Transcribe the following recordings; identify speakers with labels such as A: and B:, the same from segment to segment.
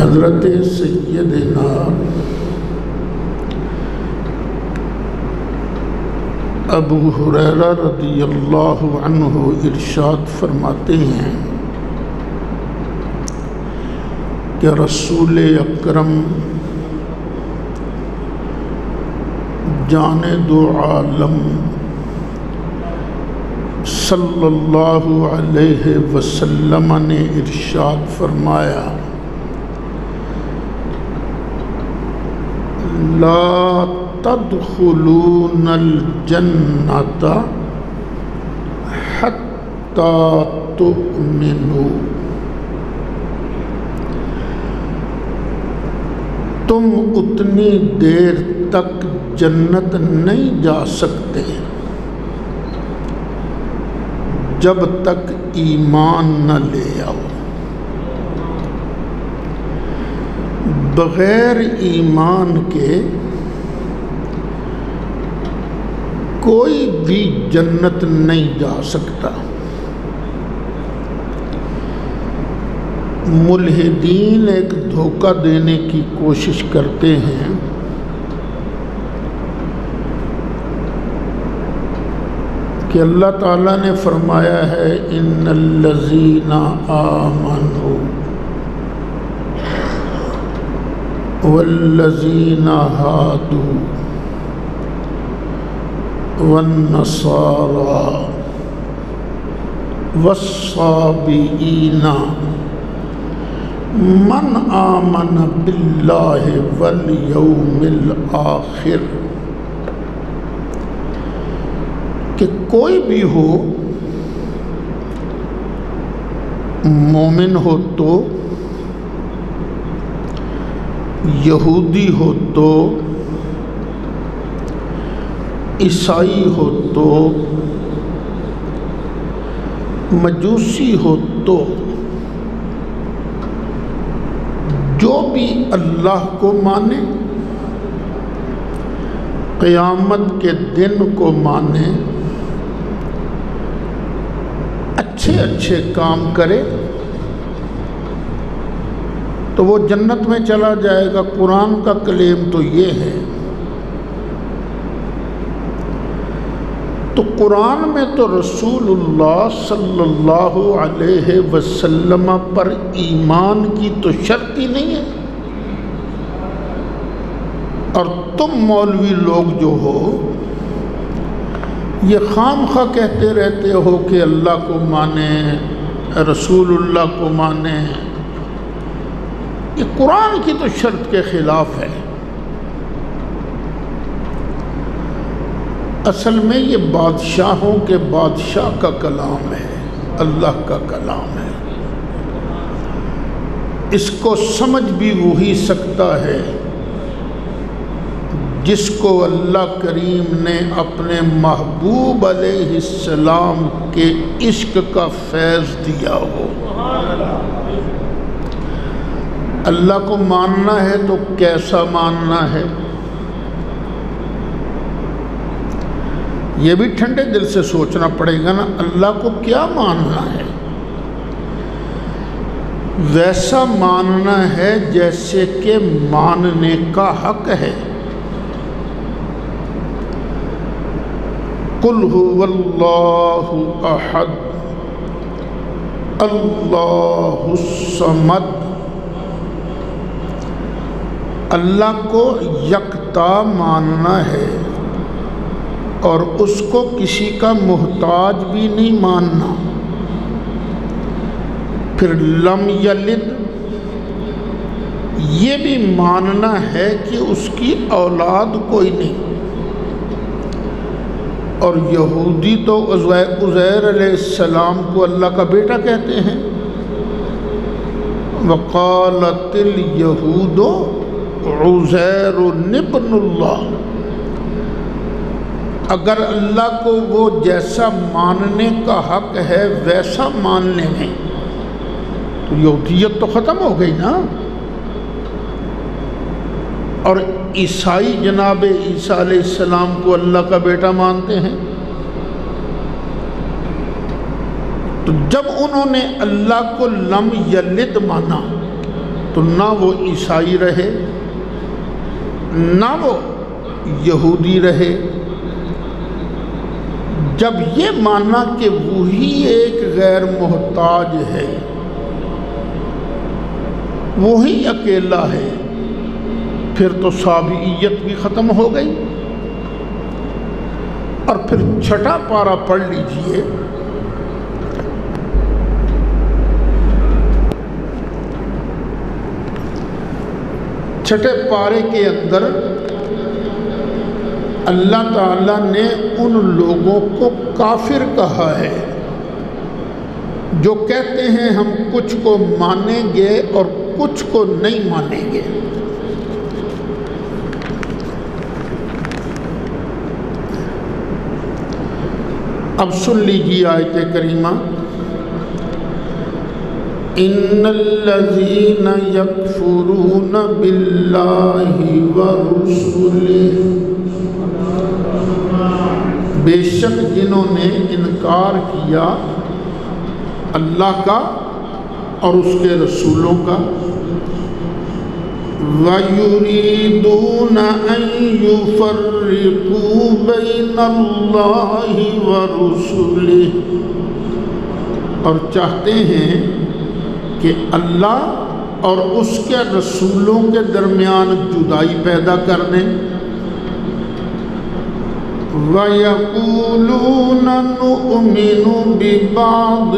A: حضرت سیدنا ابو ہریرہ رضی اللہ عنہ ارشاد فرماتے ہیں کہ رسول اکرم جان دو عالم صلی اللہ علیہ وسلم نے ارشاد فرمایا لا تدخلون الجنة حتى تؤمنوا تم اتنی دیر تک جنت نہیں جا سکتے جب تک ایمان نہ لے آؤ۔ بغیر ایمان کے کوئی بھی جنت نہیں جا سکتا۔ ملحدین ایک دھوکہ دینے کی کوشش کرتے ہیں کہ اللہ تعالیٰ نے فرمایا ہے ان الذین آمنوا والذین ہادوا والنصارى والصابئین من آمن باللہ والیوم الآخر، کہ کوئی بھی ہو، مومن ہو تو، یہودی ہو تو، عیسائی ہو تو، مجوسی ہو تو، جو بھی اللہ کو مانے، قیامت کے دن کو مانے، اچھے اچھے کام کرے تو وہ جنت میں چلا جائے گا۔ قرآن کا کلیم تو یہ ہے۔ تو قرآن میں تو رسول اللہ صلی اللہ علیہ وسلم پر ایمان کی تو شرط ہی نہیں ہے، اور تم مولوی لوگ جو ہو یہ خام خواہ کہتے رہتے ہو کہ اللہ کو مانیں، رسول اللہ کو مانیں۔ یہ قرآن کی تو شرط کے خلاف ہے۔ اصل میں یہ بادشاہوں کے بادشاہ کا کلام ہے، اللہ کا کلام ہے۔ اس کو سمجھ بھی وہی سکتا ہے جس کو اللہ کریم نے اپنے محبوب علیہ السلام کے عشق کا فیض دیا ہو۔ اللہ کو ماننا ہے تو کیسا ماننا ہے، یہ بھی ٹھنڈے دل سے سوچنا پڑے گا نا۔ اللہ کو کیا ماننا ہے؟ ویسا ماننا ہے جیسے کہ ماننے کا حق ہے۔ قل هو اللہ احد اللہ الصمد، اللہ کو یکتا ماننا ہے اور اس کو کسی کا محتاج بھی نہیں ماننا۔ پھر لم یلد، یہ بھی ماننا ہے کہ اس کی اولاد کوئی نہیں۔ اور یہودی تو عزیر علیہ السلام کو اللہ کا بیٹا کہتے ہیں۔ وقالت الیہود عزیر ابن اللہ، اگر اللہ کو وہ جیسا ماننے کا حق ہے ویسا ماننے میں تو یہودیت تو ختم ہو گئی نا۔ اور عیسائی جناب عیسیٰ علیہ السلام کو اللہ کا بیٹا مانتے ہیں۔ تو جب انہوں نے اللہ کو لم یلد مانا تو نہ وہ عیسائی رہے نہ وہ یہودی رہے۔ جب یہ مانا کہ وہی ایک غیر محتاج ہے، وہی اکیلا ہے، پھر تو سابعیت بھی ختم ہو گئی۔ اور پھر چھٹا پارہ پڑھ لیجئے، چھٹے پارے کے اندر اللہ تعالیٰ نے ان لوگوں کو کافر کہا ہے جو کہتے ہیں ہم کچھ کو مانیں گے اور کچھ کو نہیں مانیں گے۔ اب سن لیجیے آیت کریمہ، ان الذین یکفرون باللہ ورسلہ، بے شک جنہوں نے انکار کیا اللہ کا اور اس کے رسولوں کا، وَيُرِيدُونَ أَن يُفَرِّقُوا بَيْنَ اللَّهِ وَرُسُلِهِ، اور چاہتے ہیں کہ اللہ اور اس کے رسولوں کے درمیان جدائی پیدا کر دیں۔ وَيَقُولُونَ نُؤْمِنُ بِبَعْضٍ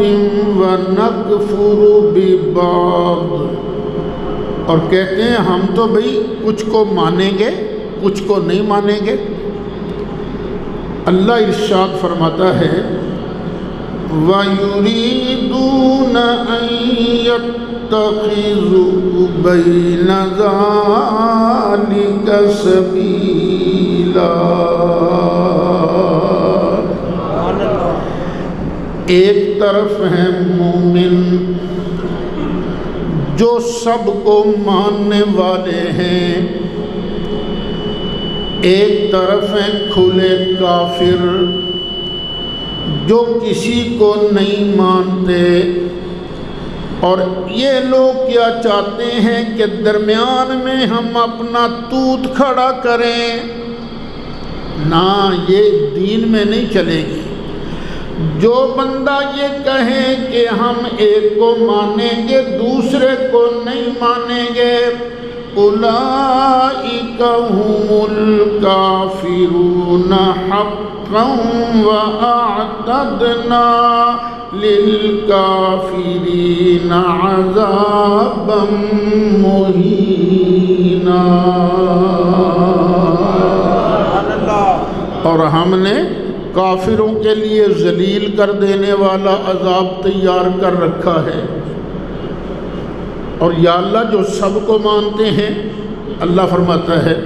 A: وَنَكْفُرُ بِبَعْضٍ، اور کہتے ہیں ہم تو بھئی کچھ کو مانیں گے کچھ کو نہیں مانیں گے۔ اللہ ارشاد فرماتا ہے وَيُرِيدُونَ أَن يَتَّخِذُوا بَيْنَ ذَلِكَ سَبِيلًا، ایک طرف ہیں مومن جو سب کو ماننے والے ہیں، ایک طرف ہیں کھلے کافر جو کسی کو نہیں مانتے۔ اور یہ لوگ کیا چاہتے ہیں کہ درمیان میں ہم اپنا توت کھڑا کریں، نہ یہ دین میں نہیں چلے گی۔ جو بندہ یہ کہے کہ ہم ایک کو مانیں گے دوسرے کو نہیں مانیں گے، اولئک هم الکافرون حقا واعتدنا للکافرین عذابا مہینا، اور ہم نے کافروں کے لیے ذلیل کر دینے والا عذاب تیار کر رکھا ہے۔ اور یا اللہ جو سب کو مانتے ہیں، اللہ فرماتا ہے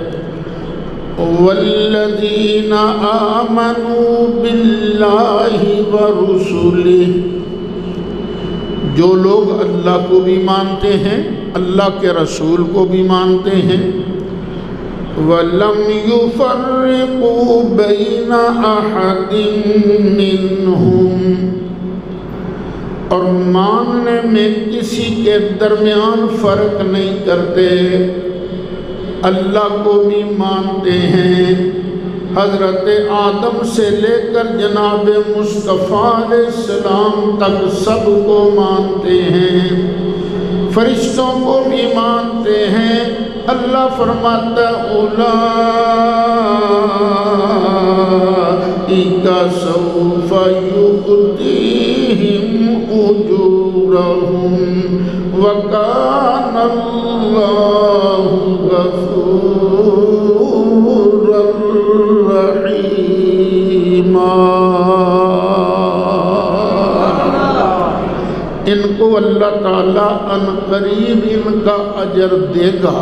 A: والذین آمنوا باللہ ورسلہ، جو لوگ اللہ کو بھی مانتے ہیں اللہ کے رسول کو بھی مانتے ہیں، وَلَمْ يُفَرِّقُوا بَيْنَ أَحَدٍ مِّنْهُمْ، اور ماننے میں کسی کے درمیان فرق نہیں کرتے، اللہ کو بھی مانتے ہیں، حضرت آدم سے لے کر جناب مصطفیٰ علیہ السلام تک سب کو مانتے ہیں، فرشتوں کو بھی مانتے ہیں۔ اللہ فرماتا اولئک سوف یؤتیہم اجورہم وکان اللہ غفورا رحیما، ان کو اللہ تعالیٰ ان قریب ان کا اجر دے گا،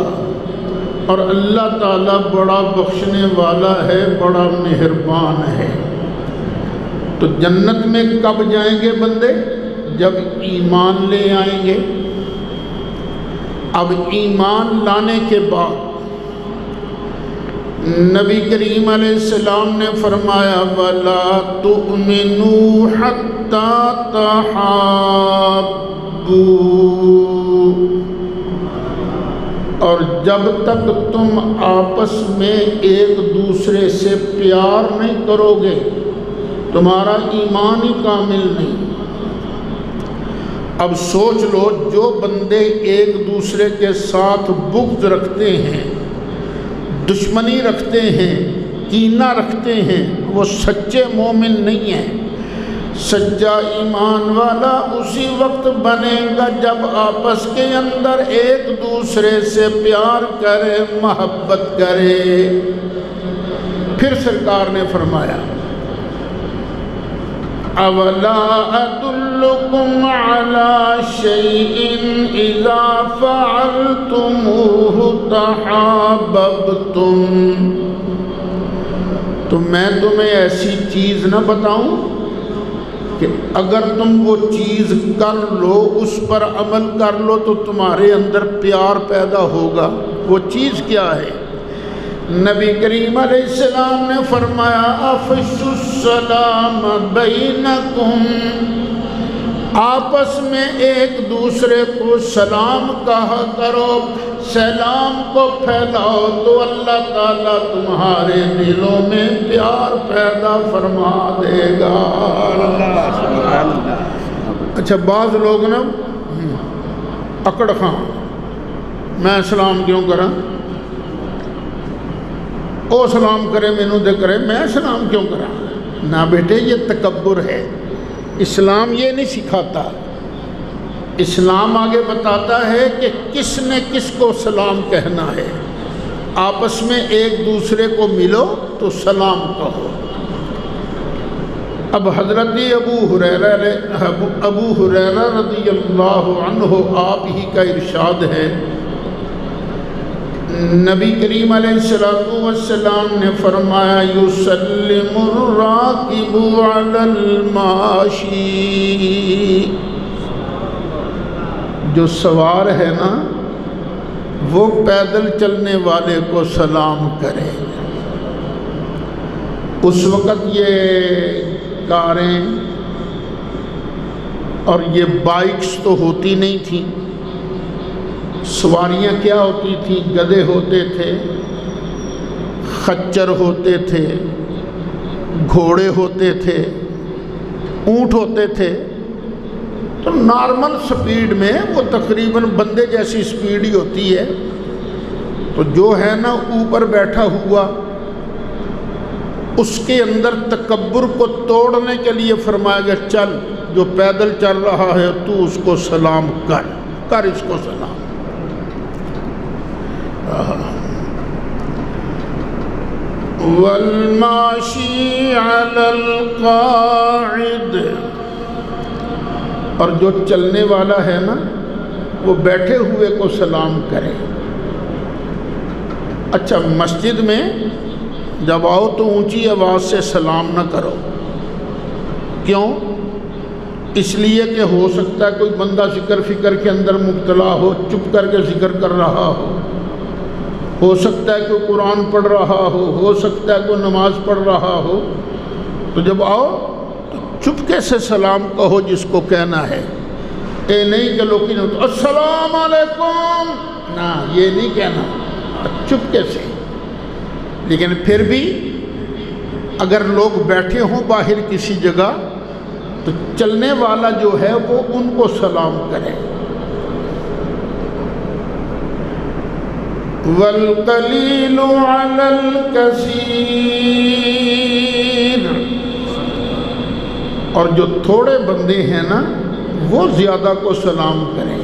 A: اور اللہ تعالیٰ بڑا بخشنے والا ہے، بڑا مہربان ہے۔ تو جنت میں کب جائیں گے بندے؟ جب ایمان لے آئیں گے۔ اب ایمان لانے کے بعد نبی کریم علیہ السلام نے فرمایا وَلَا تُؤْمِنُوا حَتَّى تَحَابُّوا، اور جب تک تم آپس میں ایک دوسرے سے پیار نہیں کرو گے تمہارا ایمان ہی کامل نہیں۔ اب سوچ لو، جو بندے ایک دوسرے کے ساتھ بغض رکھتے ہیں، دشمنی رکھتے ہیں، کینہ رکھتے ہیں، وہ سچے مومن نہیں ہیں۔ سچا ایمان والا اسی وقت بنے گا جب آپس کے اندر ایک دوسرے سے پیار کرے، محبت کرے۔ پھر سرکار نے فرمایا اولا ادلکم علی شیء اذا فعلتموہ تحاببتم، تو میں تمہیں ایسی چیز نہ بتاؤں کہ اگر تم وہ چیز کر لو، اس پر عمل کر لو تو تمہارے اندر پیار پیدا ہوگا۔ وہ چیز کیا ہے؟ نبی کریم علیہ السلام نے فرمایا افشوا السلام بینکم، آپس میں ایک دوسرے کو سلام کہا کرو، سلام کو پھیلاؤ تو اللہ تعالیٰ تمہارے دلوں میں پیار پیدا فرما دے گا۔ اچھا، بعض لوگ نا اکڑ خاں، میں سلام کیوں کرا، او سلام کرے مینوں دے کرے، میں سلام کیوں کرا؟ نہ بیٹے، یہ تکبر ہے۔ اسلام یہ نہیں سکھاتا۔ اسلام آگے بتاتا ہے کہ کس نے کس کو سلام کہنا ہے۔ آپس میں ایک دوسرے کو ملو تو سلام کہو۔ اب حضرت ابو ہریرہ رضی اللہ عنہ آپ ہی کا ارشاد ہے، نبی کریم علیہ السلام نے فرمایا یسلم الراکب علی الماشی، جو سوار ہے نا وہ پیدل چلنے والے کو سلام کرے۔ اس وقت یہ کاریں اور یہ بائکس تو ہوتی نہیں تھیں، سواریاں کیا ہوتی تھیں؟ گدھے ہوتے تھے، خچر ہوتے تھے، گھوڑے ہوتے تھے، اونٹ ہوتے تھے۔ تو نارمل سپیڈ میں وہ تقریباً بندے جیسی سپیڈ ہی ہوتی ہے۔ تو جو ہے نا اوپر بیٹھا ہوا، اس کے اندر تکبر کو توڑنے کے لیے فرمایا گیا چل، جو پیدل چل رہا ہے تو اس کو سلام کر اس کو سلام۔ والماشی علی القاعد، اور جو چلنے والا ہے نا وہ بیٹھے ہوئے کو سلام کرے۔ اچھا، مسجد میں جب آؤ تو اونچی آواز سے سلام نہ کرو۔ کیوں؟ اس لیے کہ ہو سکتا ہے کوئی بندہ فکر کے اندر مبتلا ہو، چپ کر کے ذکر کر رہا ہو سکتا ہے کوئی قرآن پڑھ رہا ہو سکتا ہے کوئی نماز پڑھ رہا ہو۔ تو جب آؤ تو چپکے سے سلام کہو جس کو کہنا ہے۔ اے نہیں کہ لوگ السلام علیکم، نہ یہ نہیں کہنا، چپکے سے۔ لیکن پھر بھی اگر لوگ بیٹھے ہوں باہر کسی جگہ تو چلنے والا جو ہے وہ ان کو سلام کرے۔ وَالْقَلِيلُ عَلَى الْكَثِيرِ، اور جو تھوڑے بندے ہیں نا وہ زیادہ کو سلام کریں۔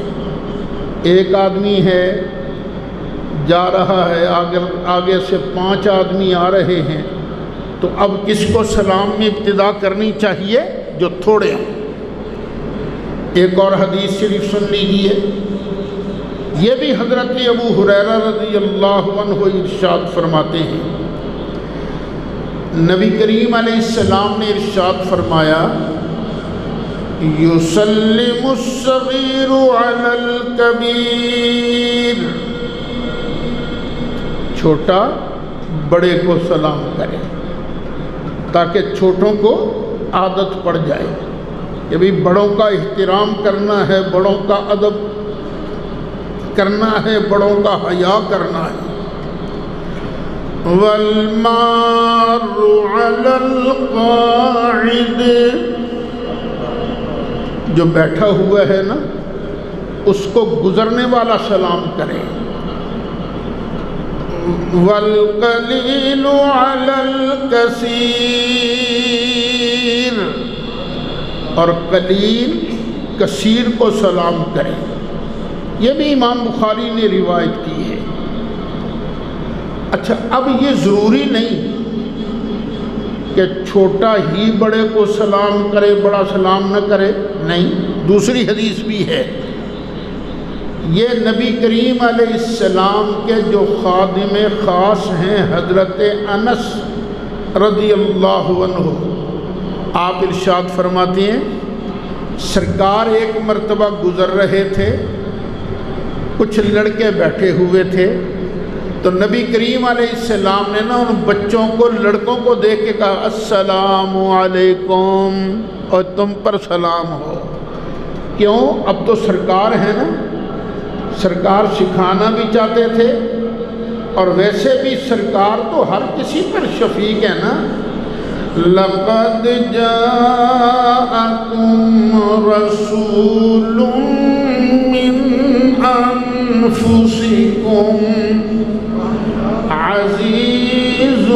A: ایک آدمی ہے جا رہا ہے، آگے سے 5 آدمی آ رہے ہیں، تو اب کس کو سلام میں ابتدا کرنی چاہیے؟ جو تھوڑے ہیں۔ ایک اور حدیث شریف سن لیجیے، یہ بھی حضرت ابو ہریرہ رضی اللہ عنہ ارشاد فرماتے ہیں، نبی کریم علیہ السلام نے ارشاد فرمایا یسلم الصغیر علی الکبیر، چھوٹا بڑے کو سلام کرے تاکہ چھوٹوں کو عادت پڑ جائے کہ بھی بڑوں کا احترام کرنا ہے، بڑوں کا ادب کرنا ہے، بڑوں کا حیا کرنا ہے۔ والمار علی القاعد، جو بیٹھا ہوا ہے نا اس کو گزرنے والا سلام کرے۔ والقلیل علی الکثیر، اور قلیل کثیر کو سلام کرے۔ یہ بھی امام بخاری نے روایت کی ہے۔ اچھا، اب یہ ضروری نہیں کہ چھوٹا ہی بڑے کو سلام کرے، بڑا سلام نہ کرے، نہیں، دوسری حدیث بھی ہے۔ یہ نبی کریم علیہ السلام کے جو خادم خاص ہیں حضرت انس رضی اللہ عنہ، آپ ارشاد فرماتے ہیں سرکار ایک مرتبہ گزر رہے تھے، کچھ لڑکے بیٹھے ہوئے تھے، تو نبی کریم علیہ السلام نے نا ان بچوں کو، لڑکوں کو دیکھ کے کہا السلام علیکم، اور تم پر سلام ہو۔ کیوں؟ اب تو سرکار ہے نا، سرکار سکھانا بھی چاہتے تھے، اور ویسے بھی سرکار تو ہر کسی پر شفیق ہے نا۔ لَقَدْ جَاءَكُمْ رَسُولٌ مِّنْ أَنفُسِكُمْ عَزِيزٌ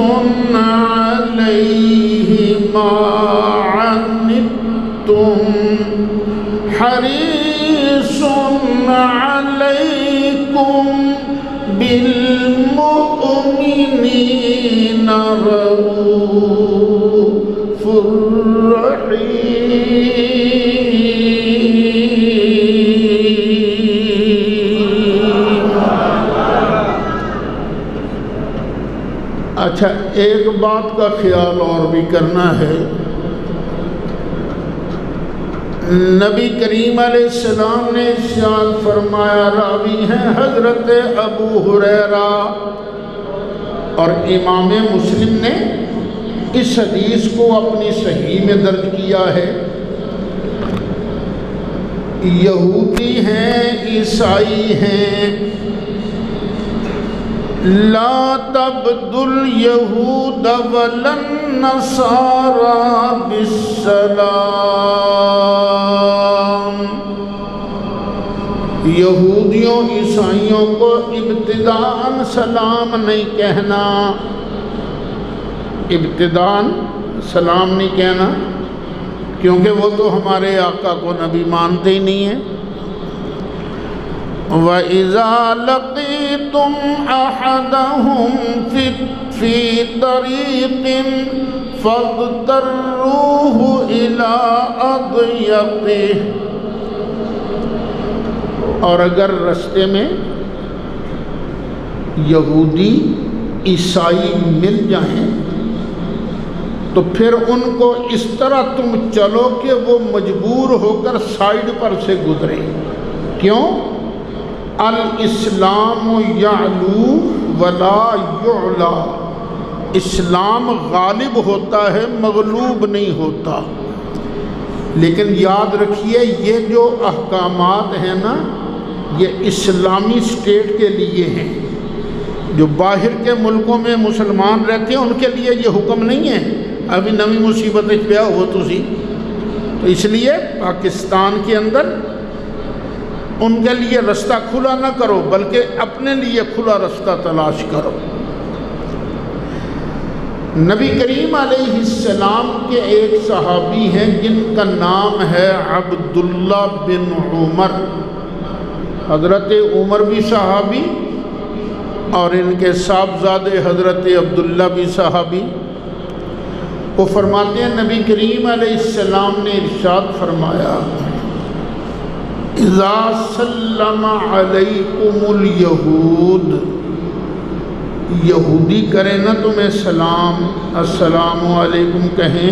A: عَلَيْهِ مَا عَنِتُّمْ حَرِيصٌ عَلَيْكُمْ بِالْمُؤْمِنِينَ رَءُوفٌ رَحِيمٌ۔ اچھا، ایک بات کا خیال اور بھی کرنا ہے۔ نبی کریم علیہ السلام نے ارشاد فرمایا، راوی ہیں حضرت ابو ہریرہ، اور امام مسلم نے اس حدیث کو اپنی صحیح میں درج کیا ہے، یہودی ہیں، عیسائی ہیں، لا تبدوا اليہود ولا النصارى بالسلام، یہودیوں عیسائیوں کو ابتداءً سلام نہیں کہنا، ابتداءً سلام نہیں کہنا، کیونکہ وہ تو ہمارے آقا کو نبی مانتے ہی نہیں ہیں۔ وَإِذَا لَقِيتُمْ أَحَدَهُمْ فِي طَرِيقٍ فَاضْطَرُّوهُ إِلَىٰ أَضْيَقِهِ، اور اگر رستے میں یہودی عیسائی مل جائیں تو پھر ان کو اس طرح تم چلو کہ وہ مجبور ہو کر سائیڈ پر سے گزرے۔ کیوں؟ الاسلام یعلو ولا یعلا، اسلام غالب ہوتا ہے، مغلوب نہیں ہوتا۔ لیکن یاد رکھیے یہ جو احکامات ہیں نا، یہ اسلامی اسٹیٹ کے لیے ہیں۔ جو باہر کے ملکوں میں مسلمان رہتے ہیں ان کے لیے یہ حکم نہیں ہے۔ ابھی نوی مصیبت پیا ہو تسی، تو اس لیے پاکستان کے اندر ان کے لیے رستہ کھلا نہ کرو، بلکہ اپنے لیے کھلا رستہ تلاش کرو۔ نبی کریم علیہ السلام کے ایک صحابی ہیں جن کا نام ہے عبداللہ بن عمر۔ حضرت عمر بھی صحابی اور ان کے صاحبزادے حضرت عبداللہ بھی صحابی۔ وہ فرماتے ہیں نبی کریم علیہ السلام نے ارشاد فرمایا، اذا سلم علیکم الیہود، یہودی کریں نا تمہیں سلام، السلام علیکم کہیں،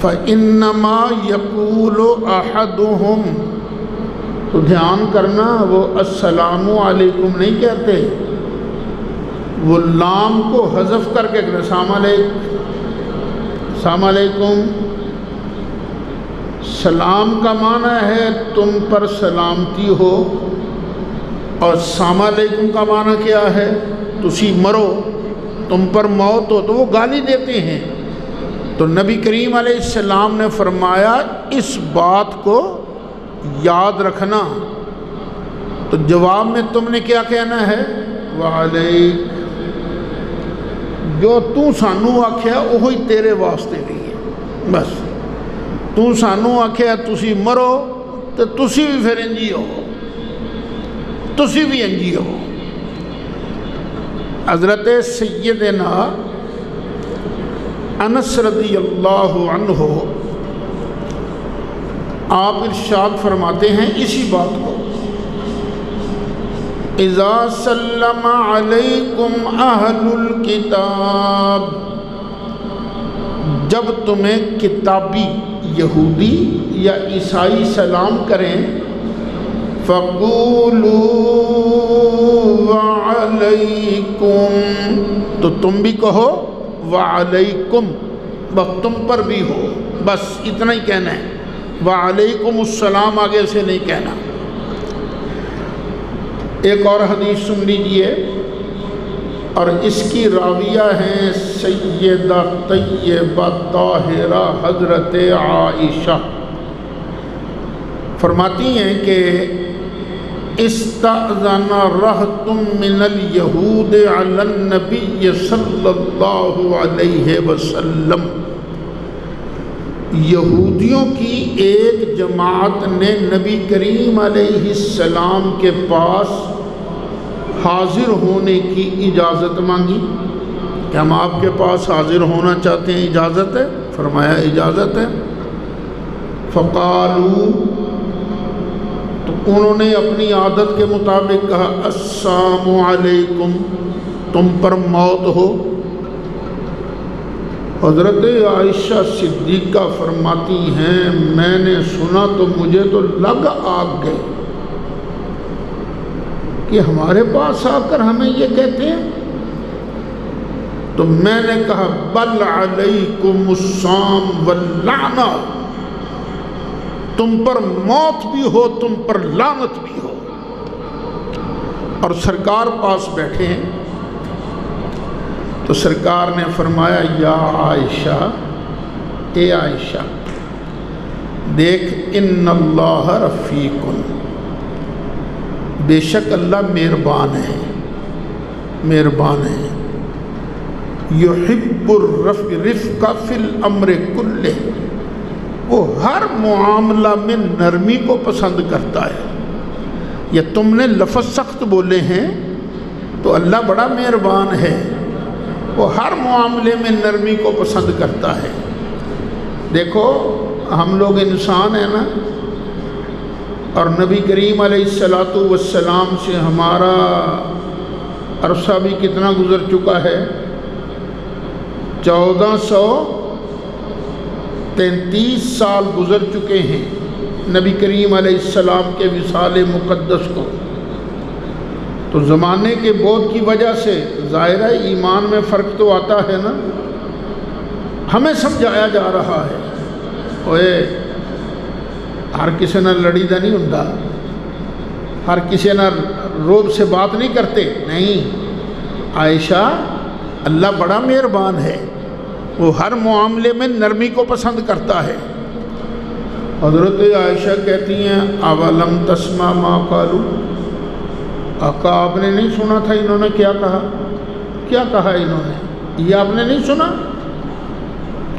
A: فإنما یقول احدہم، تو دھیان کرنا وہ السلام علیکم نہیں کہتے، وہ لام کو حذف کر کے کہتے السلام علیکم۔ سلام کا معنی ہے تم پر سلامتی ہو، اور السلام علیکم کا معنی کیا ہے؟ تسی مرو، تم پر موت ہو، تو وہ گالی دیتے ہیں۔ تو نبی کریم علیہ السلام نے فرمایا اس بات کو یاد رکھنا۔ تو جواب میں تم نے کیا کہنا ہے؟ وعلیک، جو تو سانو آکھیا وہی تیرے واسطے بھی ہے۔ بس تو سانو آکھیا تسی مرو تو تسی بھی پھر انجی ہو، تسی بھی انجی ہو۔ حضرت سیدنا انس رضی اللہ عنہ آپ ارشاد فرماتے ہیں اسی بات کو، اذا سلم علیکم اہل الکتاب، جب تمہیں کتابی یہودی یا عیسائی سلام کریں، فَقُولُوا وَعَلَيْكُمْ، تو تم بھی کہو وَعَلَيْكُمْ، بس تم پر بھی ہو، بس اتنا ہی کہنا ہے، وَعَلَيْكُمُ السلام آگے سے نہیں کہنا۔ ایک اور حدیث سن لیجئے، اور اس کی راویہ ہیں سیدہ طیبہ طاہرہ حضرت عائشہ، فرماتی ہیں کہ استأذن رہط من الیہود علی النبی صلی اللہ علیہ وسلم، یہودیوں کی ایک جماعت نے نبی کریم علیہ السلام کے پاس حاضر ہونے کی اجازت مانگی کہ ہم آپ کے پاس حاضر ہونا چاہتے ہیں، اجازت ہے؟ فرمایا اجازت ہے۔ فقالوا، تو انہوں نے اپنی عادت کے مطابق کہا السلام علیکم، تم پر موت ہو۔ حضرت عائشہ صدیقہ فرماتی ہیں میں نے سنا تو مجھے تو لگ آگ گئی کہ ہمارے پاس آ کر ہمیں یہ کہتے ہیں۔ تو میں نے کہا بل علیکم السام واللعنہ، تم پر موت بھی ہو، تم پر لعنت بھی ہو۔ اور سرکار پاس بیٹھے ہیں تو سرکار نے فرمایا یا عائشہ، اے عائشہ دیکھ، ان اللہ رفیق، بے شک اللہ مہربان ہے، مہربان ہے، یحب الرفق فی الامر کلہ، وہ ہر معاملہ میں نرمی کو پسند کرتا ہے۔ یا تم نے لفظ سخت بولے ہیں تو اللہ بڑا مہربان ہے، وہ ہر معاملے میں نرمی کو پسند کرتا ہے۔ دیکھو ہم لوگ انسان ہیں نا، اور نبی کریم علیہ السلام سے ہمارا عرصہ بھی کتنا گزر چکا ہے، 1433 سال گزر چکے ہیں نبی کریم علیہ السلام کے وصال مقدس کو۔ تو زمانے کے بعد کی وجہ سے ظاہرہ ایمان میں فرق تو آتا ہے نا، ہمیں سمجھایا جا رہا ہے اوے ہر کسی نہ لڑی دا نہیں ہوندا، ہر کسی نہ روب سے بات نہیں کرتے، نہیں، عائشہ اللہ بڑا مہربان ہے، وہ ہر معاملے میں نرمی کو پسند کرتا ہے۔ حضرت عائشہ کہتی ہیں اولم تسمع ما قالوا، آقا آپ نے نہیں سنا تھا انہوں نے کیا کہا؟ کیا کہا انہوں نے؟ یہ آپ نے نہیں سنا؟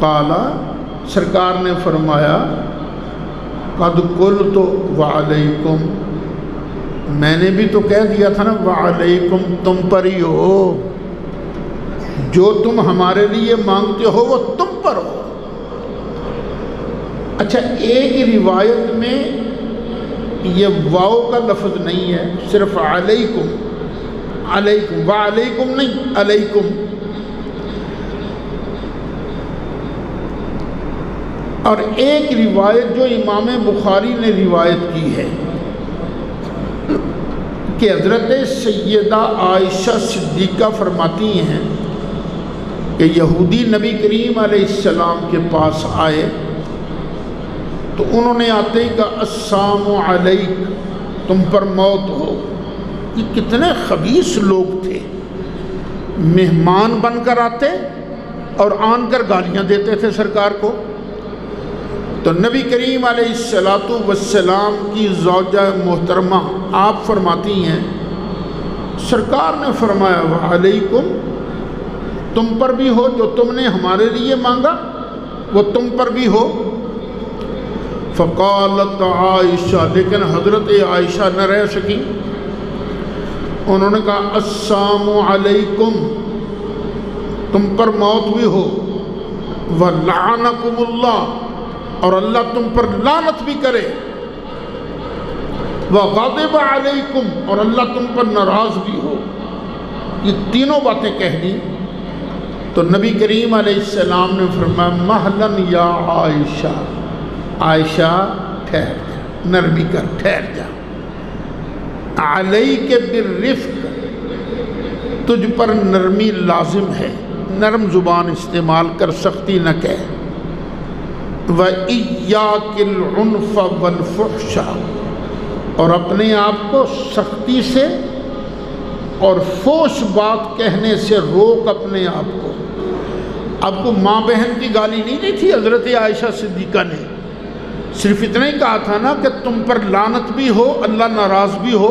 A: قالا، سرکار نے فرمایا قد قلت وعلیکم، میں نے بھی تو کہہ دیا تھا نا وعلیکم، تم پر ہی ہو، جو تم ہمارے لیے مانگتے ہو وہ تم پر ہو۔ اچھا، ایک روایت میں یہ واو کا لفظ نہیں ہے، صرف علیکم، علیکم، وعلیکم نہیں، علیکم۔ اور ایک روایت جو امام بخاری نے روایت کی ہے کہ حضرت سیدہ عائشہ صدیقہ فرماتی ہیں کہ یہودی نبی کریم علیہ السلام کے پاس آئے تو انہوں نے آتے ہی کہا السلام علیک، تم پر موت ہو۔ یہ کتنے خبیث لوگ تھے، مہمان بن کر آتے اور آن کر گالیاں دیتے تھے سرکار کو۔ تو نبی کریم علیہ السلام کی زوجہ محترمہ آپ فرماتی ہیں، سرکار نے فرمایا وعلیکم، تم پر بھی ہو، جو تم نے ہمارے لیے مانگا وہ تم پر بھی ہو۔ فقالت عائشہ، لیکن حضرت عائشہ نہ رہ سکی، انہوں نے کہا السلام علیکم، تم پر موت بھی ہو، وَلَعَنَكُمُ اللَّهُ، اور اللہ تم پر لعنت بھی کرے، وَغَضِبَ عَلَيْكُمْ، اور اللہ تم پر ناراض بھی ہو۔ یہ تینوں باتیں کہہ دیں تو نبی کریم علیہ السلام نے فرمایا مہلاً یا عائشہ، عائشہ ٹھہر جا، نرمی کر، ٹھہر جا، علیک بالرفق، تجھ پر نرمی لازم ہے، نرم زبان استعمال کر، سختی نہ کہہ، وَإِيَّاكِ الْعُنْفَ وَالْفُحْشَ، اور اپنے آپ کو سختی سے اور فوش بات کہنے سے روک اپنے آپ کو۔ آپ کو ماں بہن کی گالی نہیں دی تھی حضرت عائشہ صدیقہ نے، صرف اتنا ہی کہا تھا نا کہ تم پر لعنت بھی ہو، اللہ ناراض بھی ہو،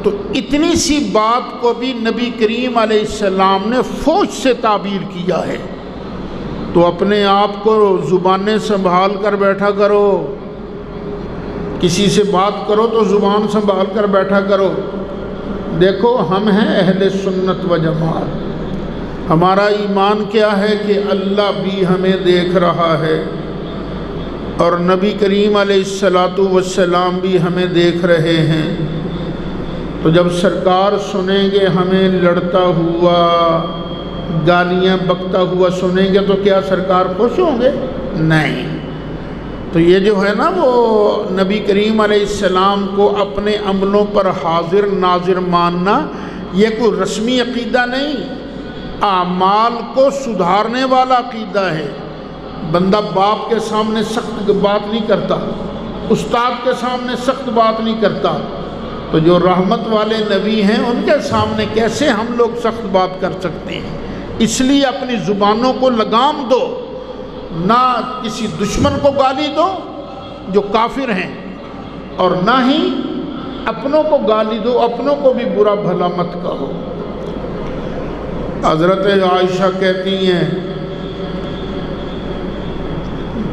A: تو اتنی سی بات کو بھی نبی کریم علیہ السلام نے فوش سے تعبیر کیا ہے۔ تو اپنے آپ کو زبانیں سنبھال کر بیٹھا کرو، کسی سے بات کرو تو زبان سنبھال کر بیٹھا کرو۔ دیکھو ہم ہیں اہل سنت و جماعت، ہمارا ایمان کیا ہے کہ اللہ بھی ہمیں دیکھ رہا ہے اور نبی کریم علیہ السلام بھی ہمیں دیکھ رہے ہیں۔ تو جب سرکار سنیں گے ہمیں لڑتا ہوا، گالیاں بکتا ہوا سنیں گے تو کیا سرکار خوش ہوں گے؟ نہیں۔ تو یہ جو ہے نا وہ نبی کریم علیہ السلام کو اپنے عملوں پر حاضر ناظر ماننا، یہ کوئی رسمی عقیدہ نہیں، اعمال کو سدھارنے والا عقیدہ ہے۔ بندہ باپ کے سامنے سخت بات نہیں کرتا، استاد کے سامنے سخت بات نہیں کرتا، تو جو رحمت والے نبی ہیں ان کے سامنے کیسے ہم لوگ سخت بات کر سکتے ہیں؟ اس لیے اپنی زبانوں کو لگام دو، نہ کسی دشمن کو گالی دو جو کافر ہیں، اور نہ ہی اپنوں کو گالی دو، اپنوں کو بھی برا بھلا مت کہو۔ حضرت عائشہ کہتی ہیں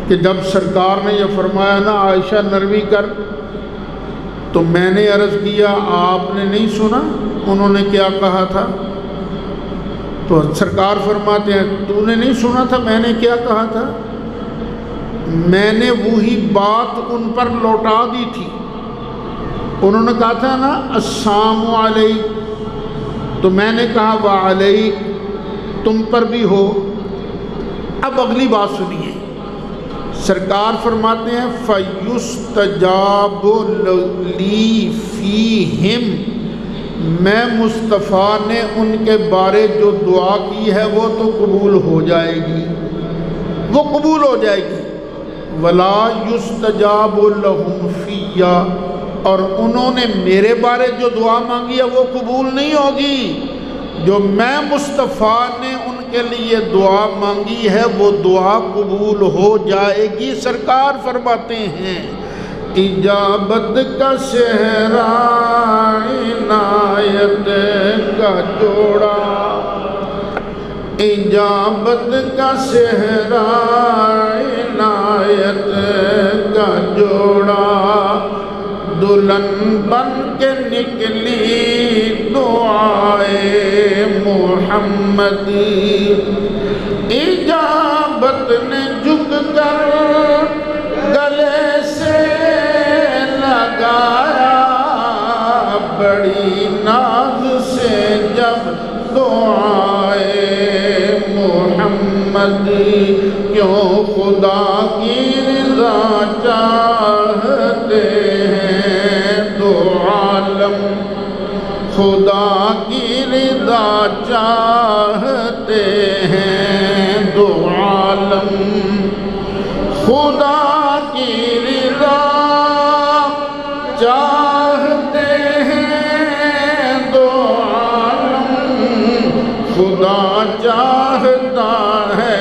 A: کہ جب سرکار نے یہ فرمایا نا عائشہ نرمی کر، تو میں نے عرض کیا آپ نے نہیں سنا انہوں نے کیا کہا تھا؟ تو سرکار فرماتے ہیں تو نے نہیں سنا تھا میں نے کیا کہا تھا؟ میں نے وہی بات ان پر لوٹا دی تھی۔ انہوں نے کہا تھا نا السلام علیکم، تو میں نے کہا وعلیک، تم پر بھی ہو۔ اب اگلی بات سنیے، سرکار فرماتے ہیں فَيُسْتَجَابُ لِي فِيهِمْ، میں مصطفیٰ نے ان کے بارے جو دعا کی ہے وہ تو قبول ہو جائے گی، وہ قبول ہو جائے گی۔ وَلَا يُسْتَجَابُ لَهُمْ فِيَّ، اور انہوں نے میرے بارے جو دعا مانگی ہے وہ قبول نہیں ہوگی۔ جو میں مصطفیٰ نے ان کے لیے دعا مانگی ہے وہ دعا قبول ہو جائے گی۔ سرکار فرماتے ہیں اجابت کا صحرا عنایت کا جوڑا، اجابت کا صحرا عنایت کا جوڑا، دلہن بن کے نکلی دعائے محمد، اجابت نے جھک کر گلے سے لگایا، بڑی ناز سے جب دعائے محمد، کیوں خدا کی رضا چاہتے ہیں دو عالم، خدا کی رضا چاہتے ہیں دو عالم، خدا کی رضا چاہتے ہیں خدا چاہتا ہے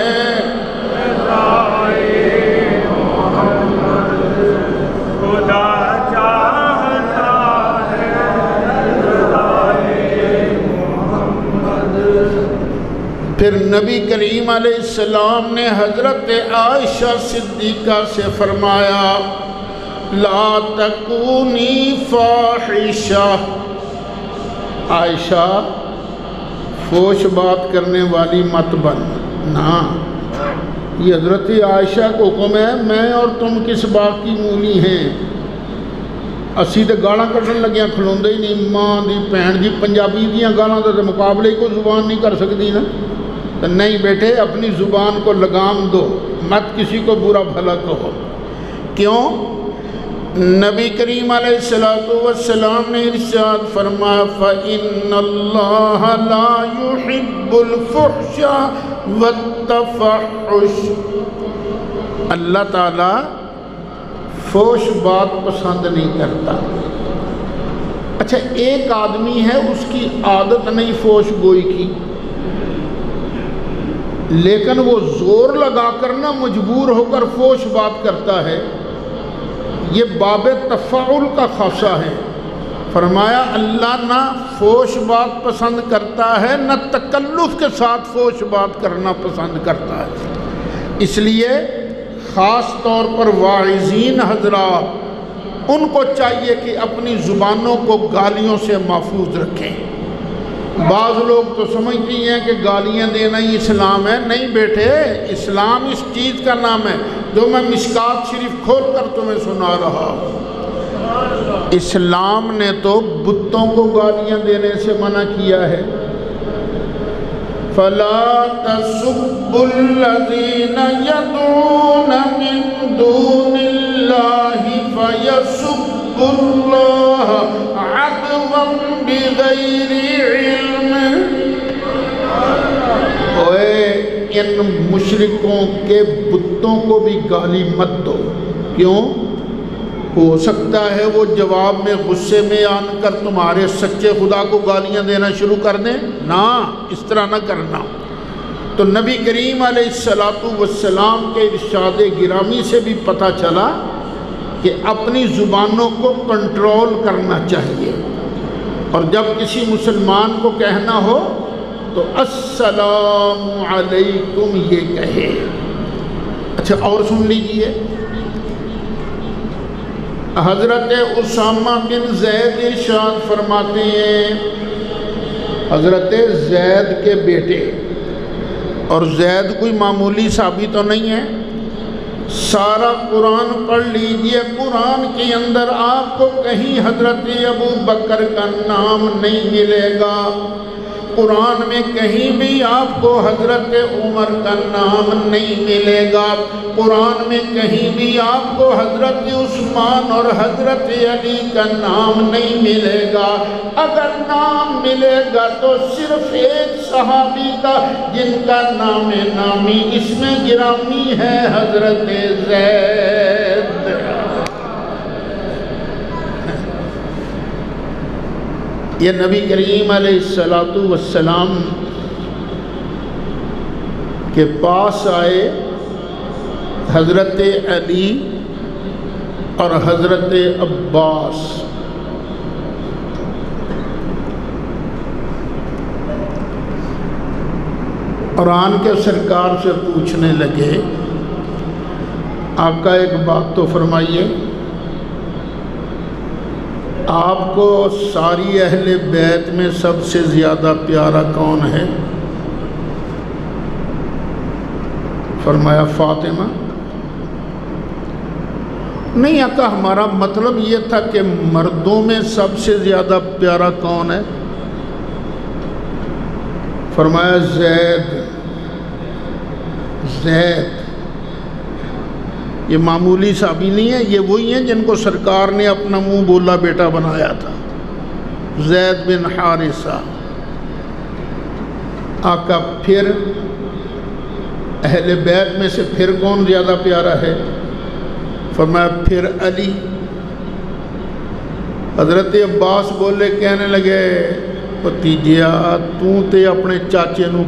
A: پھر نبی کریم علیہ السلام نے حضرت عائشہ صدیقہ سے فرمایا لا تکونی فاحشہ، عائشہ فوش بات کرنے والی مت بن نا۔ یہ حضرت عائشہ کو حکم ہے، میں اور تم کس باغ کی مولی ہیں، اسی تے گالاں کٹن لگیاں کھلوندے ہی نہیں، ماں دی بہن دی پنجابی دیاں گالاں دے مقابلے ہی کوئی زبان نہیں کر سکتی نا۔ تو نہیں بیٹے، اپنی زبان کو لگام دو، مت کسی کو برا بھلا کہو۔ کیوں؟ نبی کریم علیہ السلام نے ارشاد فرمایا فَإِنَّ اللَّهَ لَا يُحِبُّ الْفُحْشَ وَالتَّفَحُّشَ، اللہ تعالیٰ فوش بات پسند نہیں کرتا۔ اچھا، ایک آدمی ہے اس کی عادت نہیں فوش گوئی کی، لیکن وہ زور لگا کر نہ مجبور ہو کر فوش بات کرتا ہے، یہ باب تفاعل کا خاصہ ہے۔ فرمایا اللہ نہ فوش بات پسند کرتا ہے، نہ تکلف کے ساتھ فوش بات کرنا پسند کرتا ہے۔ اس لیے خاص طور پر واعظین حضرات، ان کو چاہیے کہ اپنی زبانوں کو گالیوں سے محفوظ رکھیں۔ بعض لوگ تو سمجھتی ہیں کہ گالیاں دینا ہی اسلام ہے۔ نہیں بیٹے، اسلام اس چیز کا نام ہے جو میں مشکات شریف کھول کر تمہیں سنا رہا ہوں۔ اسلام نے تو بتوں کو گالیاں دینے سے منع کیا ہے۔ فَلَا تَسُبُّوا الَّذِينَ يَدْعُونَ مِن دُونِ اللَّهِ فَيَسُبُّوا اللَّهَ عَدْوًا بِغَيْرِ عِلْمٍ۔ ان مشرکوں کے بتوں کو بھی گالی مت دو۔ کیوں؟ ہو سکتا ہے وہ جواب میں غصے میں آن کر تمہارے سچے خدا کو گالیاں دینا شروع کر دیں۔ نہ، اس طرح نہ کرنا۔ تو نبی کریم علیہ السلام کے ارشاد گرامی سے بھی پتہ چلا کہ اپنی زبانوں کو کنٹرول کرنا چاہیے، اور جب کسی مسلمان کو کہنا ہو تو السلام علیکم یہ کہے۔ اچھا، اور سن لیجئے، حضرت اسامہ بن زید ارشاد فرماتے ہیں، حضرت زید کے بیٹے، اور زید کوئی معمولی صحابی تو نہیں ہے، سارا قرآن پڑھ لیجئے، قرآن کے اندر آپ کو کہیں حضرت ابو بکر کا نام نہیں ملے گا، قرآن میں کہیں بھی آپ کو حضرت عمر کا نام نہیں ملے گا، قرآن میں کہیں بھی آپ کو حضرت عثمان اور حضرت علی کا نام نہیں ملے گا۔ اگر نام ملے گا تو صرف ایک صحابی کا، جن کا نام نامی اس میں گرامی ہے، حضرت زید۔ یہ نبی کریم علیہ السلام کے پاس آئے حضرت علی اور حضرت عباس، اور آن کے سرکار سے پوچھنے لگے آقا ایک بات تو فرمائیے، آپ کو ساری اہل بیت میں سب سے زیادہ پیارا کون ہے؟ فرمایا فاطمہ۔ نہیں آقا، ہمارا مطلب یہ تھا کہ مردوں میں سب سے زیادہ پیارا کون ہے؟ فرمایا زید۔ زید یہ معمولی صحابی نہیں ہے، یہ وہی ہیں جن کو سرکار نے اپنا منہ بولا بیٹا بنایا تھا، زید بن حارثہ۔ آقا پھر اہل بیت میں سے پھر کون زیادہ پیارا ہے؟ فرمایا پھر علی۔ حضرت عباس بولے، کہنے لگے ਭਤੀਜਿਆ ਤੂੰ ਤੇ ਆਪਣੇ ਚਾਚੇ ਨੂੰ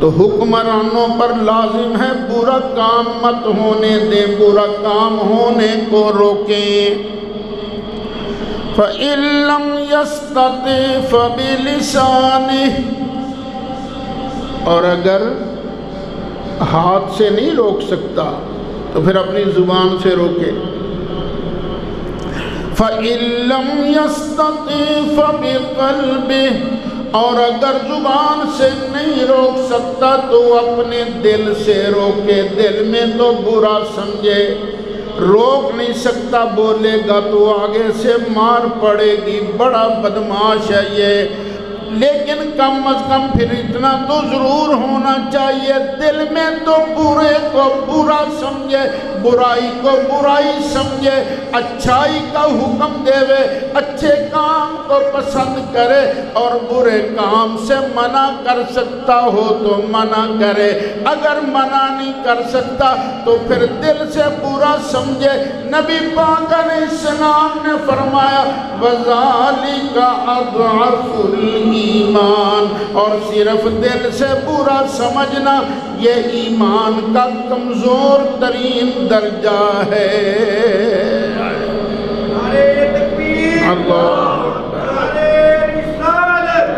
A: تو حکمرانوں پر لازم ہے برا کام مت ہونے دیں، برا کام ہونے کو روکیں۔ فَإِن لَّمْ يَسْتَطِعْ فَبِلِسَانِهِ، اور اگر ہاتھ سے نہیں روک سکتا تو پھر اپنی زبان سے روکے۔ فَإِن لَّمْ يَسْتَطِعْ فَبِقَلْبِهِ، اور اگر زبان سے نہیں روک سکتا تو اپنے دل سے روکے، دل میں تو برا سمجھے، روک نہیں سکتا، بولے گا تو آگے سے مار پڑے گی، بڑا بدماش ہے یہ، لیکن کم از کم پھر اتنا تو ضرور ہونا چاہیے دل میں تو برے کو برا سمجھے، برائی کو برائی سمجھے، اچھائی کا حکم دے، اچھے کام کو پسند کرے، اور برے کام سے منع کر سکتا ہو تو منع کرے، اگر منع نہیں کر سکتا تو پھر دل سے برا سمجھے۔ نبی پاک علیہ السلام نے فرمایا وَذَلِكَ أَضْعَفُ الْإِيمَانِ، اور صرف دل سے برا سمجھنا یہ ایمان کا کمزور ترین درجہ ہے۔
B: نعرہ تکبیر، نعرہ رسالت،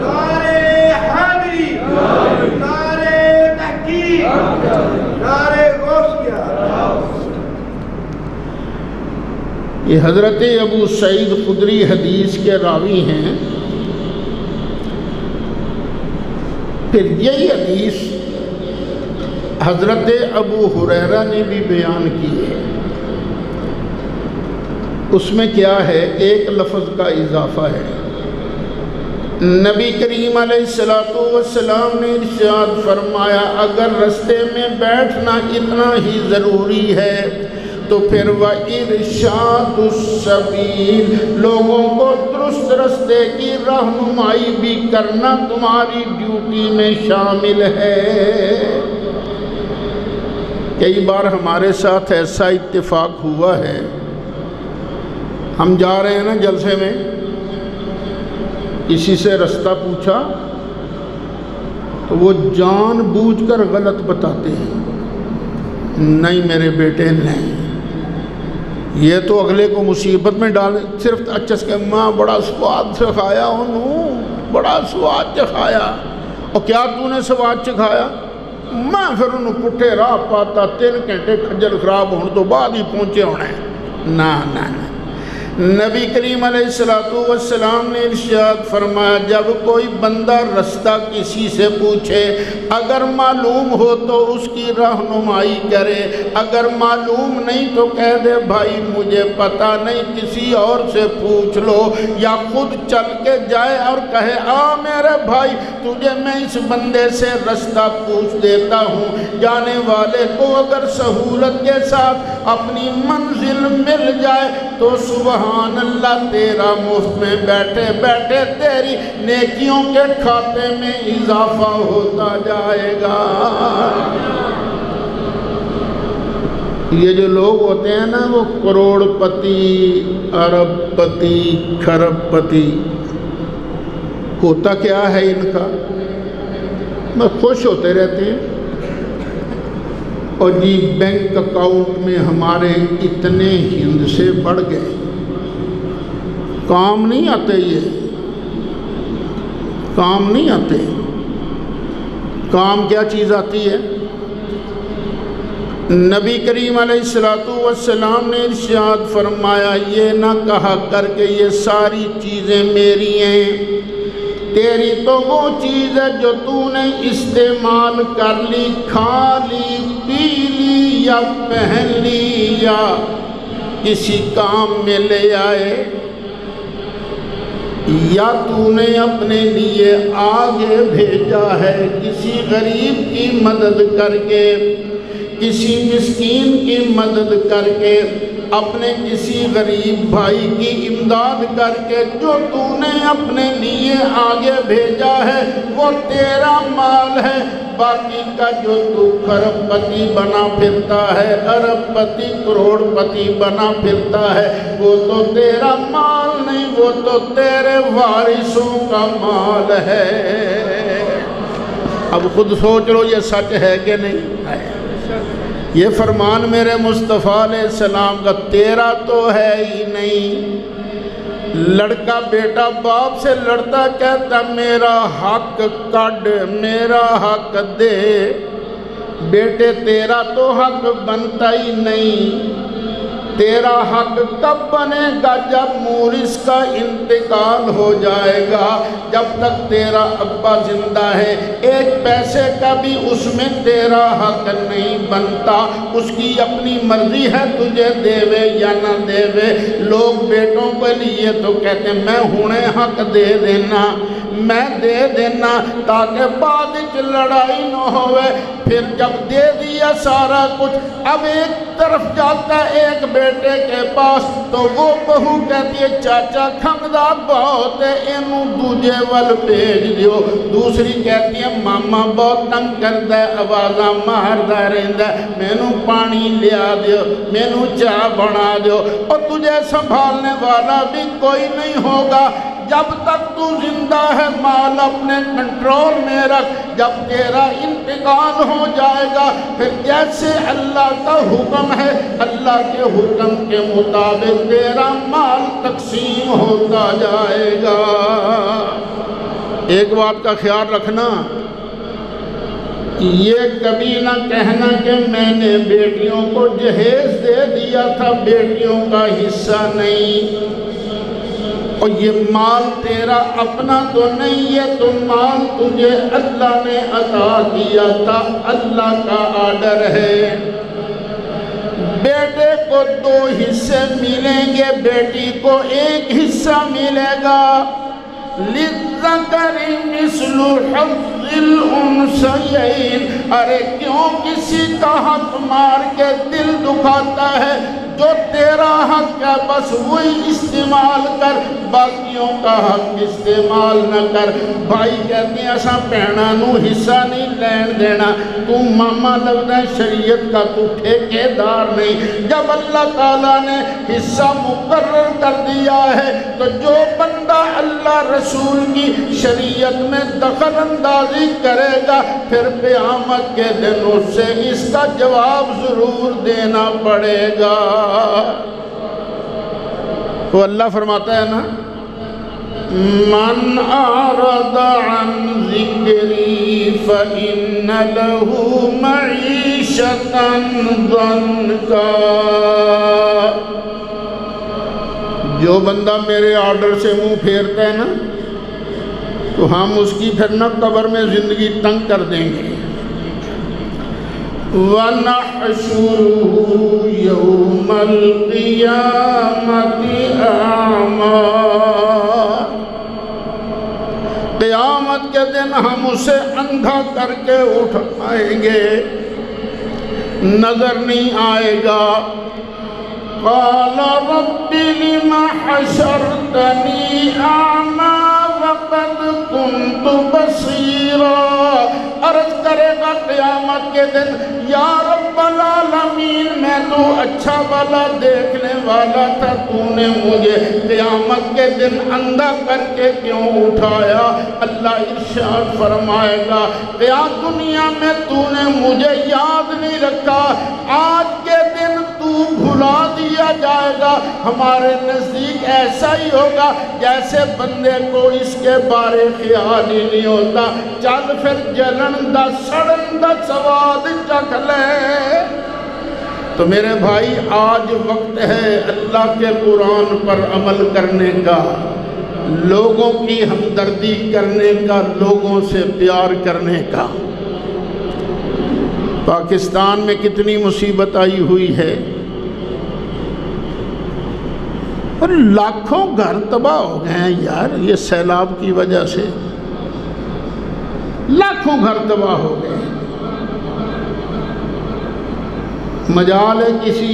B: نعرہ حیدری، نعرہ تحقیق، نعرہ غوثیہ۔
A: یہ حضرت ابو سعید خدری حدیث کے راوی ہیں۔ پھر یہی حدیث حضرت ابو ہریرہ نے بھی بیان کی ہے، اس میں کیا ہے، ایک لفظ کا اضافہ ہے۔ نبی کریم علیہ السلام نے ارشاد فرمایا اگر رستے میں بیٹھنا اتنا ہی ضروری ہے تو پھر وَإِرْشَادُ السَّبِيلِ، لوگوں کو درست رستے کی رہنمائی بھی کرنا تمہاری ڈیوٹی میں شامل ہے۔ کئی بار ہمارے ساتھ ایسا اتفاق ہوا ہے، ہم جا رہے ہیں نا جلسے میں، کسی سے رستہ پوچھا تو وہ جان بوجھ کر غلط بتاتے ہیں، نہیں میرے بیٹے نہیں، یہ تو اگلے کو مصیبت میں ڈال، صرف اچھا سے ماں بڑا سواد چکھایا انہوں، بڑا سواد چکھایا، اور کیا تو نے سواد چکھایا؟ میں پھر انہوں پٹھے راہ پاتا 3 گھنٹے کھجر خراب ہونے تو بعد ہی پہنچے ہونے۔ نہ نبی کریم علیہ السلام نے ارشاد فرمایا جب کوئی بندہ رستہ کسی سے پوچھے، اگر معلوم ہو تو اس کی رہنمائی کرے، اگر معلوم نہیں تو کہہ دے بھائی مجھے پتہ نہیں کسی اور سے پوچھ لو، یا خود چل کے جائے اور کہے میرے بھائی تجھے میں اس بندے سے رستہ پوچھ دیتا ہوں۔ جانے والے کو اگر سہولت کے ساتھ اپنی منزل مل جائے تو سبحان اللہ تیرا مفت میں بیٹھے بیٹھے تیری نیکیوں کے کھاتے میں اضافہ ہوتا جائے گا۔ یہ جو لوگ ہوتے ہیں نا وہ کروڑ پتی، ارب پتی، کھرب پتی، ہوتا کیا ہے ان کا؟ میں خوش ہوتے رہتے ہیں اور جی بینک اکاؤنٹ میں ہمارے اتنے ہند سے بڑھ گئے، کام نہیں آتے، یہ کام نہیں آتے۔ کام کیا چیز آتی ہے؟ نبی کریم علیہ السلام نے ارشاد فرمایا یہ نہ کہا کر کے یہ ساری چیزیں میری ہیں، تیری تو وہ چیز ہے جو تو نے استعمال کر لی، کھا لی، پی لی یا پہن لی یا کسی کام میں لے آئے، یا تو نے اپنے لیے آگے بھیجا ہے کسی غریب کی مدد کر کے، کسی مسکین کی مدد کر کے، اپنے کسی غریب بھائی کی امداد کر کے، جو تو نے اپنے لیے آگے بھیجا ہے وہ تیرا مال ہے۔ باقی کا جو تو کھرب پتی بنا پھرتا ہے، ارب پتی، کروڑ پتی بنا پھرتا ہے، وہ تو تیرا مال نہیں، وہ تو تیرے وارثوں کا مال ہے۔ اب خود سوچ لو یہ سچ ہے کہ نہیں ہے؟ یہ فرمان میرے مصطفیٰ علیہ السلام کا، تیرا تو ہے ہی نہیں۔ لڑکا بیٹا باپ سے لڑتا، کہتا میرا حق کڈ، میرا حق دے۔ بیٹے تیرا تو حق بنتا ہی نہیں۔ تیرا حق کب بنے گا؟ جب مورث کا انتقال ہو جائے گا۔ جب تک تیرا ابا زندہ ہے ایک پیسے کا بھی اس میں تیرا حق نہیں بنتا۔ اس کی اپنی مرضی ہے تجھے دیوے یا نہ دیوے۔ لوگ بیٹوں کے لیے تو کہتے ہیں میں ہنے حق دے دینا، میں دے دینا تاکہ بعد لڑائی نہ ہوئے۔ پھر جب دے دیا سارا کچھ، اب ایک طرف جاتا ایک بیٹے کے پاس تو وہ بہو کہتی ہے چاچا کھنگدا بہت ہے، اینوں دوجے ول بھیج دیو۔ دوسری کہتی ہے ماما بہت تنگ کردا ہے، آوازاں ماردا رہندا ہے، مینوں پانی لیا دیو، مینوں چاہ بنا دیو۔ اور تجھے سنبھالنے والا بھی کوئی نہیں ہوگا۔ جب تک تو زندہ ہے مال اپنے کنٹرول میں رکھ، جب تیرا انتقال ہو جائے گا پھر جیسے اللہ کا حکم ہے اللہ کے حکم کے مطابق تیرا مال تقسیم ہوتا جائے گا۔ ایک بات کا خیال رکھنا، یہ کبھی نہ کہنا کہ میں نے بیٹیوں کو جہیز دے دیا تھا، بیٹیوں کا حصہ نہیں۔ اور یہ مال تیرا اپنا تو نہیں، یہ تو مال تجھے اللہ نے عطا کیا تھا، اللہ کا آرڈر ہے۔ بیٹے کو 2 حصے ملیں گے، بیٹی کو 1 حصہ ملے گا۔ لِلذَّكَرِ مِثْلُ حَظِّ الْأُنثَيَيْنِ۔ ارے کیوں کسی کا حق مار کے دل دکھاتا ہے؟ جو تیرا حق ہے بس وہی استعمال کر، باقیوں کا حق استعمال نہ کر۔ بھائی کہتے ہیں ایسا پہنا نو حصہ نہیں لین دینا، تو ماما لگنا ہے شریعت کا، تو ٹھیکے دار نہیں۔ جب اللہ تعالیٰ نے حصہ مقرر کر دیا ہے تو جو بندہ اللہ رسول کی شریعت میں دخل اندازی کرے گا پھر قیامت کے دن اس سے اس کا جواب ضرور دینا پڑے گا۔ وہ اللہ فرماتا ہے نا من اعرض عن ذکری فإن له معیشة ضنکا۔ جو بندہ میرے آرڈر سے منہ پھیرتا ہے نا تو ہم اس کی پھر نہ قبر میں زندگی تنگ کر دیں گے۔ وَنَحْشُرُهُ يَوْمَ الْقِيَامَةِ أَعْمَى۔ قیامت کے دن ہم اسے اندھا کر کے اٹھائیں گے، نظر نہیں آئے گا۔ قَالَ رَبِّ لِمَ حَشَرْتَنِي أَعْمَى وَقَدْ كُنْتُ بَصِيرًا۔ عرض کرے گا قیامت کے دن یا رب العالمین میں تو اچھا والا دیکھنے والا تھا، تو نے مجھے قیامت کے دن اندھا کر کے کیوں اٹھایا؟ اللہ ارشاد فرمائے گا دنیا میں تو نے مجھے یاد نہیں رکھا، آج کے دن تو بھلا دیا جائے گا۔ ہمارے نزدیک ایسا ہی ہوگا جیسے بندے کو اس کے بارے خیال ہی نہیں ہوتا، چل پھر جلن دا سڑن دا سواد چکھ لے۔ تو میرے بھائی آج وقت ہے اللہ کے قرآن پر عمل کرنے کا، لوگوں کی ہمدردی کرنے کا، لوگوں سے پیار کرنے کا۔ پاکستان میں کتنی مصیبت آئی ہوئی ہے اور لاکھوں گھر تباہ ہو گئے ہیں یار، یہ سیلاب کی وجہ سے لاکھوں گھر تباہ ہو گئے۔ مجال ہے کسی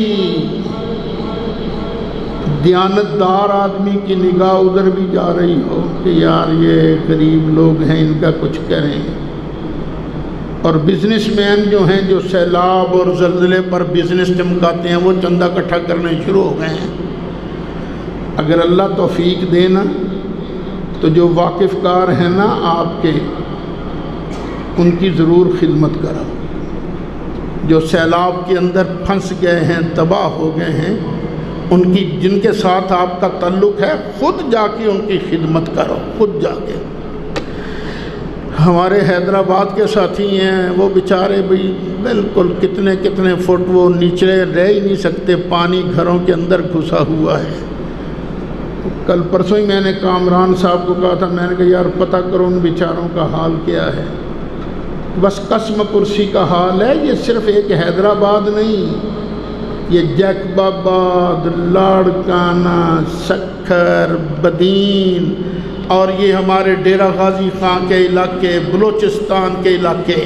A: دیانتدار آدمی کی نگاہ ادھر بھی جا رہی ہو کہ یار یہ غریب لوگ ہیں ان کا کچھ کریں، اور بزنس مین جو ہیں جو سیلاب اور زلزلے پر بزنس چمکاتے ہیں وہ چندہ اکٹھا کرنے شروع ہو گئے ہیں۔ اگر اللہ توفیق دے نا تو جو واقف کار ہیں نا آپ کے، ان کی ضرور خدمت کرو۔ جو سیلاب کے اندر پھنس گئے ہیں، تباہ ہو گئے ہیں، ان کی جن کے ساتھ آپ کا تعلق ہے، خود جا کے ان کی خدمت کرو، خود جا کے۔ ہمارے حیدرآباد کے ساتھی ہیں، وہ بیچارے بھی بالکل کتنے فٹ وہ نیچے رہ ہی نہیں سکتے، پانی گھروں کے اندر گھسا ہوا ہے۔ کل پرسوں ہی میں نے کامران صاحب کو کہا تھا، میں نے کہا یار پتہ کرو ان بیچاروں کا حال کیا ہے۔ بس قسم کرسی کا حال ہے، یہ صرف ایک حیدرآباد نہیں، یہ جیکب آباد، لاڑکانہ، سکھر، بدین، اور یہ ہمارے ڈیرہ غازی خان کے علاقے، بلوچستان کے علاقے،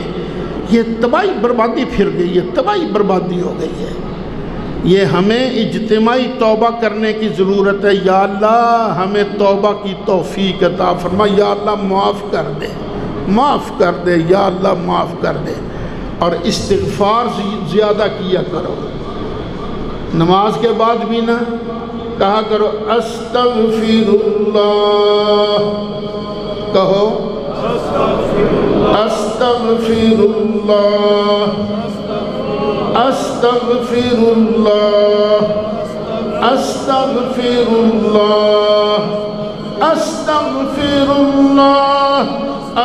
A: یہ تباہی بربادی پھر گئی ہے، تباہی بربادی ہو گئی ہے۔ یہ ہمیں اجتماعی توبہ کرنے کی ضرورت ہے۔ یا اللہ ہمیں توبہ کی توفیق عطا فرما، یا اللہ معاف کر دے، معاف کر دے، یا اللہ معاف کر دے۔ اور استغفار زیادہ کیا کرو، نماز کے بعد بھی نہ کہا کرو استغفر اللہ، کہو استغفر اللہ، استغفر اللہ، استغفر اللہ، استغفر اللہ،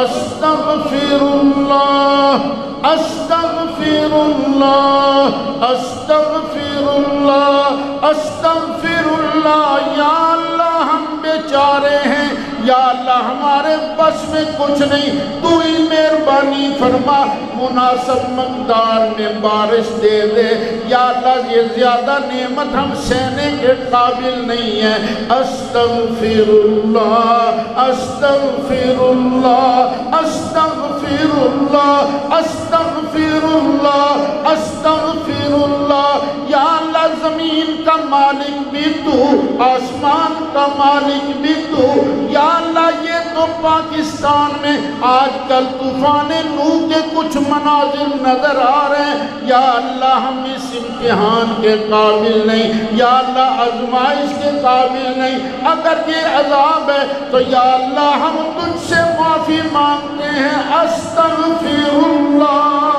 A: استغفر اللہ، استغفر اللہ، استغفر اللہ، استغفر اللہ۔ یا اللہ ہم بیچارے ہیں، یا اللہ ہمارے بس میں کچھ نہیں، تو ہی مہربانی فرما، مناسب مقدار میں بارش دے دے۔ یا اللہ یہ زیادہ نعمت ہم سہنے کے قابل نہیں ہیں۔ استغفر اللہ، استغفر اللہ، استغفر اللہ، استغفر اللہ، استغفر اللہ۔ یا اللہ زمین کا مالک بھی تو، آسمان کا مالک بھی تو۔ یا اللہ یہ تو پاکستان میں آج کل طوفان نوح کے کچھ مناظر نظر آ رہے ہیں، یا اللہ ہم اس امتحان کے قابل نہیں، یا اللہ آزمائش کے قابل نہیں۔ اگر یہ عذاب ہے تو یا اللہ ہم تجھ سے معافی مانگتے ہیں۔ استغفر اللہ،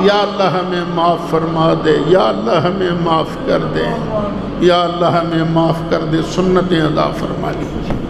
A: یا اللہ ہمیں معاف فرما دے، یا اللہ ہمیں معاف کر دے، یا اللہ ہمیں معاف کر دے، سنتیں ادا فرما لیجیے۔